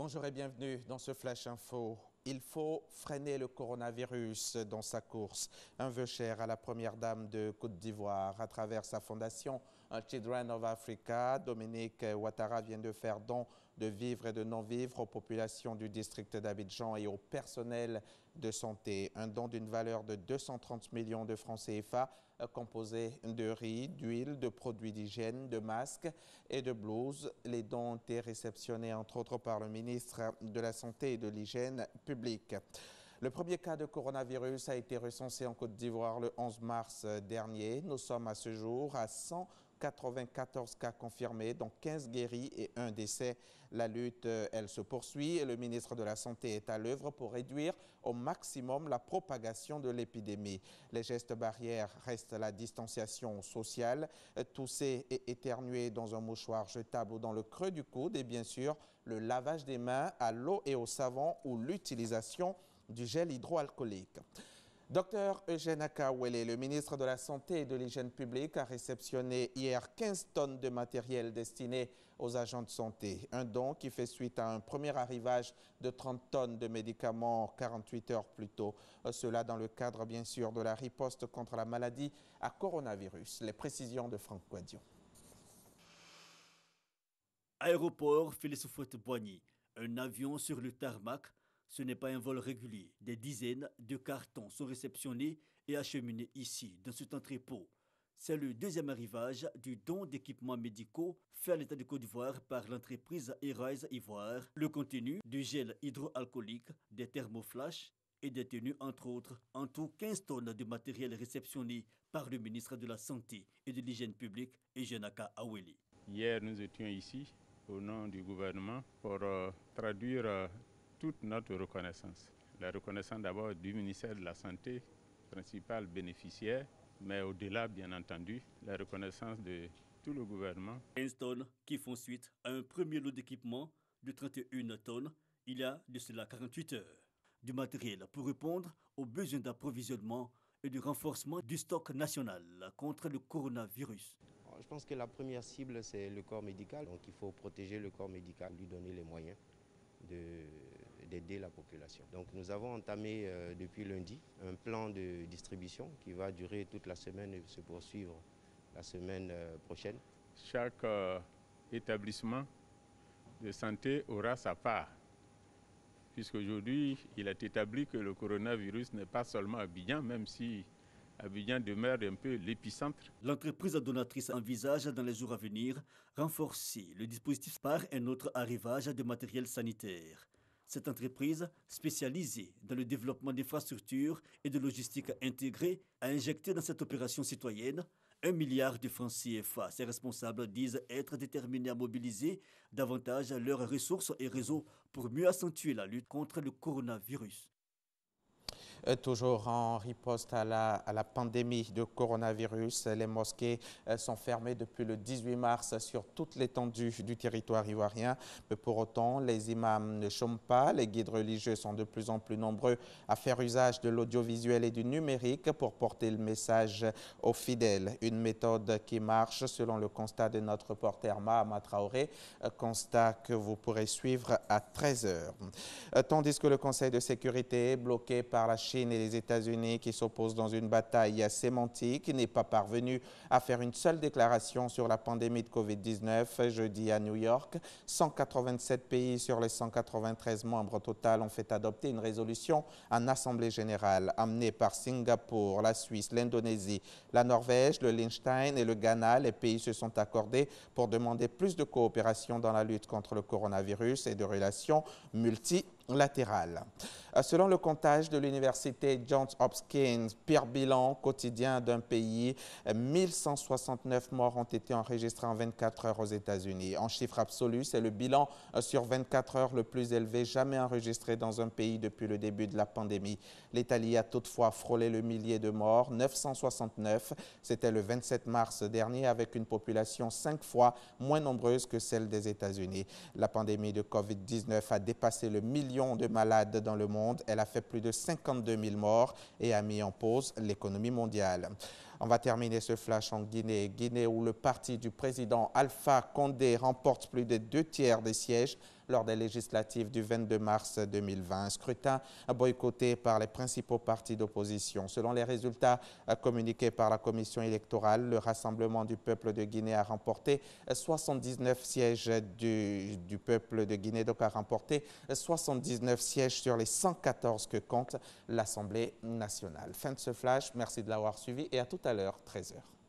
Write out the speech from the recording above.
Bonjour et bienvenue dans ce Flash Info. Il faut freiner le coronavirus dans sa course. Un vœu cher à la première dame de Côte d'Ivoire. À travers sa fondation Children of Africa, Dominique Ouattara vient de faire don de vivres et de non-vivres aux populations du district d'Abidjan et au personnel de santé. Un don d'une valeur de 230 millions de francs CFA composé de riz, d'huile, de produits d'hygiène, de masques et de blouses. Les dons ont été réceptionnés entre autres par le ministre de la Santé et de l'Hygiène publique. Le premier cas de coronavirus a été recensé en Côte d'Ivoire le 11 mars dernier. Nous sommes à ce jour à 194 cas confirmés, dont 15 guéris et 1 décès. La lutte, elle se poursuit et le ministre de la Santé est à l'œuvre pour réduire au maximum la propagation de l'épidémie. Les gestes barrières restent la distanciation sociale, tousser et éternuer dans un mouchoir jetable ou dans le creux du coude et bien sûr le lavage des mains à l'eau et au savon ou l'utilisation du gel hydroalcoolique. Dr Eugène Akawele, le ministre de la Santé et de l'Hygiène publique, a réceptionné hier 15 tonnes de matériel destiné aux agents de santé. Un don qui fait suite à un premier arrivage de 30 tonnes de médicaments 48 heures plus tôt. Cela dans le cadre, bien sûr, de la riposte contre la maladie à coronavirus. Les précisions de Franck Guadion. Aéroport Félix Houphouët-Boigny. Un avion sur le tarmac. Ce n'est pas un vol régulier. Des dizaines de cartons sont réceptionnés et acheminés ici, dans cet entrepôt. C'est le deuxième arrivage du don d'équipements médicaux fait à l'État de Côte d'Ivoire par l'entreprise Arise Ivoire. Le contenu du gel hydroalcoolique, des thermoflash et des tenues entre autres. En tout, 15 tonnes de matériel réceptionné par le ministre de la Santé et de l'Hygiène publique, Eugène Akawele. Hier, nous étions ici au nom du gouvernement pour traduire toute notre reconnaissance. La reconnaissance d'abord du ministère de la Santé, principal bénéficiaire, mais au-delà, bien entendu, la reconnaissance de tout le gouvernement. 15 tonnes qui font suite à un premier lot d'équipement de 31 tonnes, il y a de cela 48 heures. Du matériel pour répondre aux besoins d'approvisionnement et de renforcement du stock national contre le coronavirus. Je pense que la première cible, c'est le corps médical. Donc il faut protéger le corps médical, lui donner les moyens d'aider la population. Donc nous avons entamé depuis lundi un plan de distribution qui va durer toute la semaine et se poursuivre la semaine prochaine. Chaque établissement de santé aura sa part, puisqu'aujourd'hui il est établi que le coronavirus n'est pas seulement à Abidjan, même si Abidjan demeure un peu l'épicentre. L'entreprise donatrice envisage dans les jours à venir renforcer le dispositif par un autre arrivage de matériel sanitaire. Cette entreprise, spécialisée dans le développement d'infrastructures et de logistique intégrée, a injecté dans cette opération citoyenne 1 milliard de francs CFA. Ses responsables disent être déterminés à mobiliser davantage leurs ressources et réseaux pour mieux accentuer la lutte contre le coronavirus. Toujours en riposte à la pandémie de coronavirus, les mosquées sont fermées depuis le 18 mars sur toute l'étendue du territoire ivoirien. Mais pour autant, les imams ne chôment pas. Les guides religieux sont de plus en plus nombreux à faire usage de l'audiovisuel et du numérique pour porter le message aux fidèles. Une méthode qui marche selon le constat de notre reporter Mahama Traoré, constat que vous pourrez suivre à 13 h. Tandis que le Conseil de sécurité est bloqué par la Chine et les États-Unis qui s'opposent dans une bataille sémantique, n'est pas parvenu à faire une seule déclaration sur la pandémie de Covid-19. Jeudi à New York, 187 pays sur les 193 membres au total ont fait adopter une résolution en Assemblée générale, amenée par Singapour, la Suisse, l'Indonésie, la Norvège, le Liechtenstein et le Ghana. Les pays se sont accordés pour demander plus de coopération dans la lutte contre le coronavirus et de relations multilatérales. Selon le comptage de l'université Johns Hopkins, pire bilan quotidien d'un pays, 1169 morts ont été enregistrés en 24 heures aux États-Unis. En chiffre absolu, c'est le bilan sur 24 heures le plus élevé jamais enregistré dans un pays depuis le début de la pandémie. L'Italie a toutefois frôlé le millier de morts, 969. C'était le 27 mars dernier avec une population 5 fois moins nombreuse que celle des États-Unis. La pandémie de Covid-19 a dépassé le million de malades dans le monde. Elle a fait plus de 52 000 morts et a mis en pause l'économie mondiale. On va terminer ce flash en Guinée. Guinée où le parti du président Alpha Condé remporte plus de 2/3 des sièges lors des législatives du 22 mars 2020. Un scrutin boycotté par les principaux partis d'opposition. Selon les résultats communiqués par la commission électorale, le Rassemblement du peuple de Guinée a remporté 79 sièges du peuple de Guinée, donc a remporté 79 sièges sur les 114 que compte l'Assemblée nationale. Fin de ce flash, merci de l'avoir suivi et à tout à l'heure, 13 h.